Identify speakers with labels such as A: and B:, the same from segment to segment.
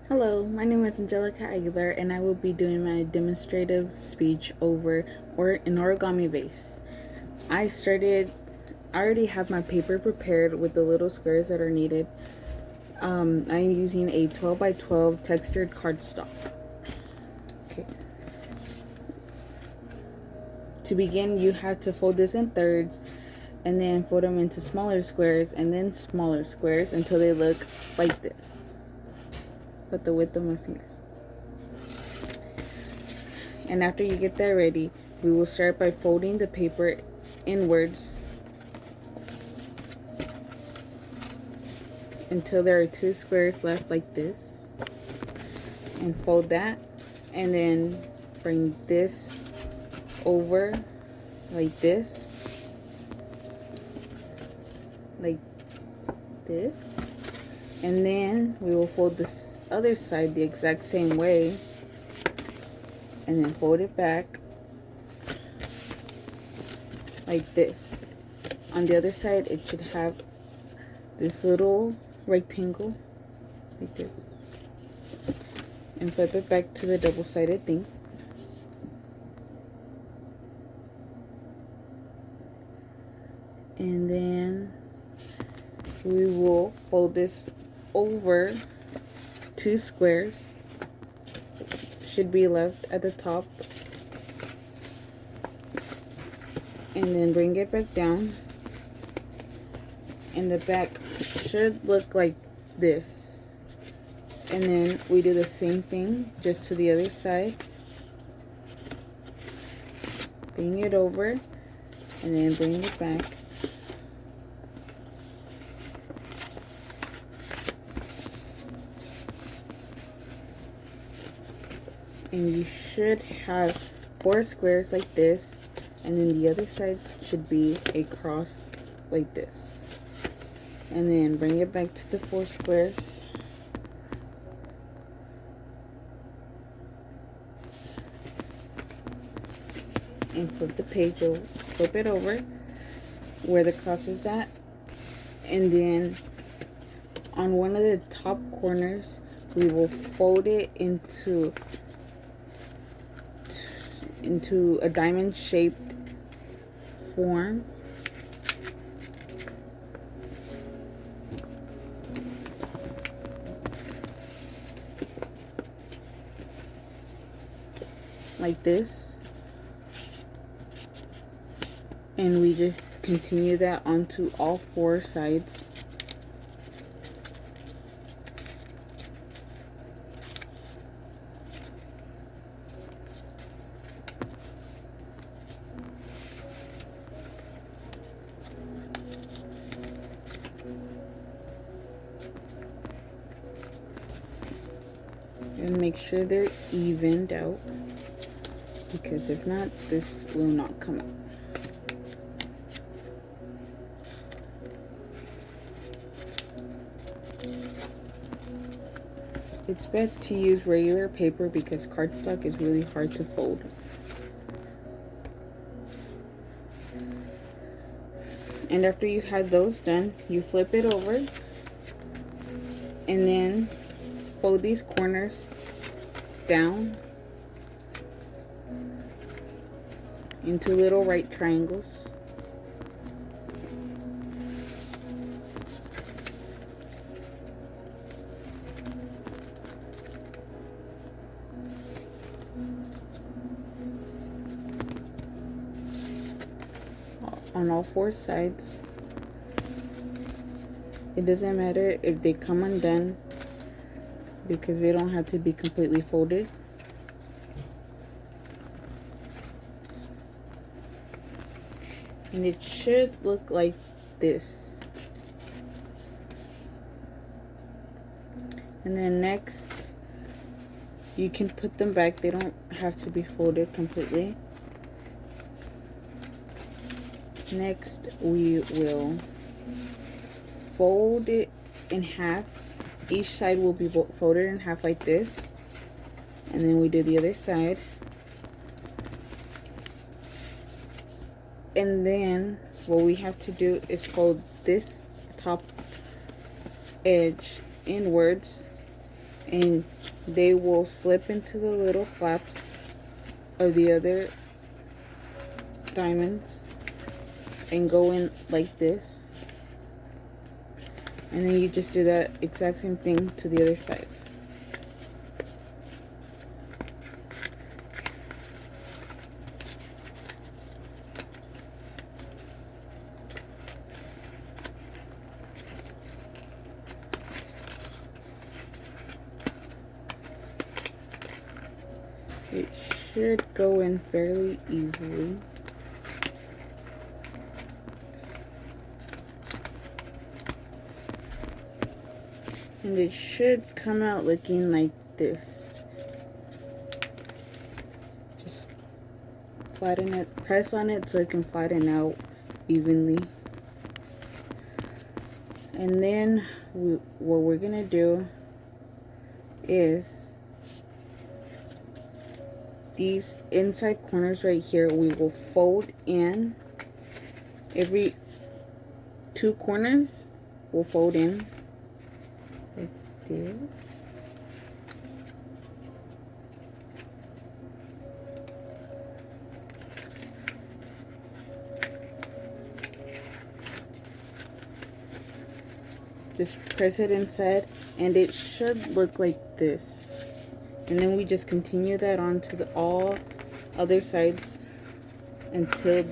A: Hello, my name is Angelica Aguilar, and I will be doing my demonstrative speech over an origami vase. I already have my paper prepared with the little squares that are needed. I'm using a 12 by 12 textured cardstock. Okay. To begin, you have to fold this in thirds and then fold them into smaller squares and then smaller squares until they look like this, but the width of my finger. And after you get that ready, we will start by folding the paper inwards until there are two squares left like this, and fold that, and then bring this over like this, and then we will fold this other side the exact same way, and then fold it back like this. On the other side, it should have this little rectangle like this, and flip it back to the double-sided thing. And then we will fold this over two squares, should be left at the top, and then bring it back down, and the back should look like this. And then we do the same thing just to the other side, bring it over, and then bring it back, and you should have four squares like this, and then the other side should be a cross like this. And then bring it back to the four squares, and flip the page over, flip it over where the cross is at, and then on one of the top corners we will fold it into a diamond shaped form, like this, and we just continue that onto all four sides. And make sure they're evened out, because if not, this will not come out. It's best to use regular paper because cardstock is really hard to fold. And after you have those done, you flip it over, and then fold these corners down into little right triangles. On all four sides. It doesn't matter if they come undone because they don't have to be completely folded. And it should look like this. And then next, you can put them back. They don't have to be folded completely. Next, we will fold it in half. Each side will be folded in half like this. And then we do the other side. And then what we have to do is fold this top edge inwards and they will slip into the little flaps of the other diamonds and go in like this. And then you just do that exact same thing to the other side. It should go in fairly easily. And it should come out looking like this. Just flatten it, press on it so it can flatten out evenly. And then what we're gonna do is these inside corners right here, we will fold in. Every 2 corners will fold in like this. Just press it inside and it should look like this. And then we just continue that on to all other sides until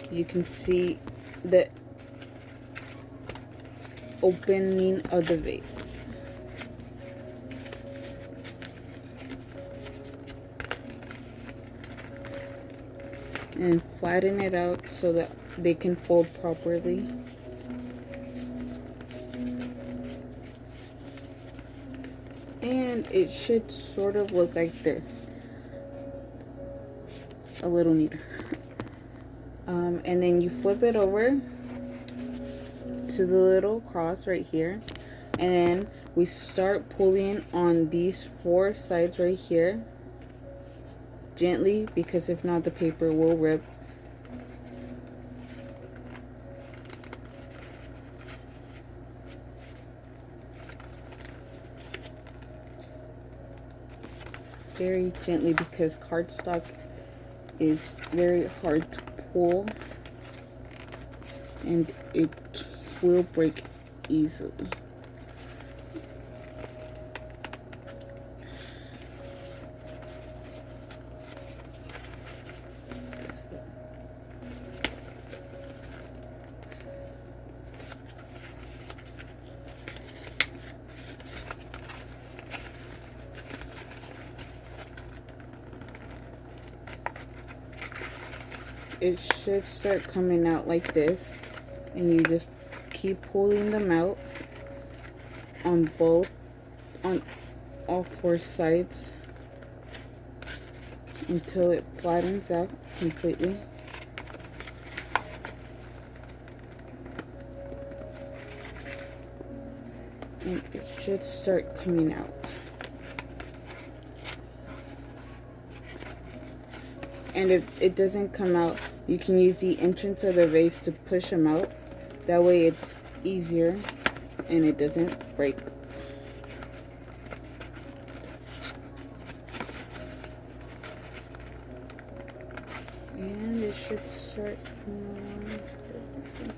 A: you can see the opening of the vase. And flatten it out so that they can fold properly. And it should sort of look like this. A little neater. And then you flip it over to the little cross right here. And then we start pulling on these 4 sides right here. Gently, because if not the paper will rip. Very gently because cardstock is very hard to pull and it will break easily. It should start coming out like this, and you just keep pulling them out on all 4 sides until it flattens out completely. And it should start coming out. And if it doesn't come out, you can use the entrance of the vase to push them out. That way it's easier and it doesn't break. And it should start coming along perfectly.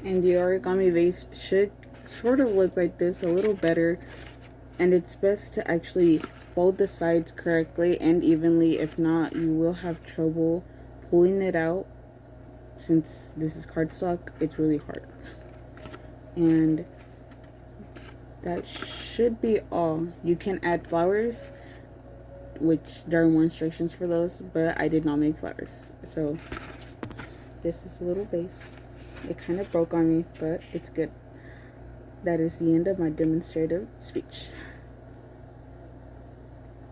A: And the origami vase should sort of look like this, a little better. And it's best to actually fold the sides correctly and evenly. If not, you will have trouble pulling it out. Since this is cardstock, it's really hard. And that should be all. You can add flowers, which there are more instructions for those, but I did not make flowers. So this is a little vase. It kind of broke on me, but it's good. that is the end of my demonstrative speech.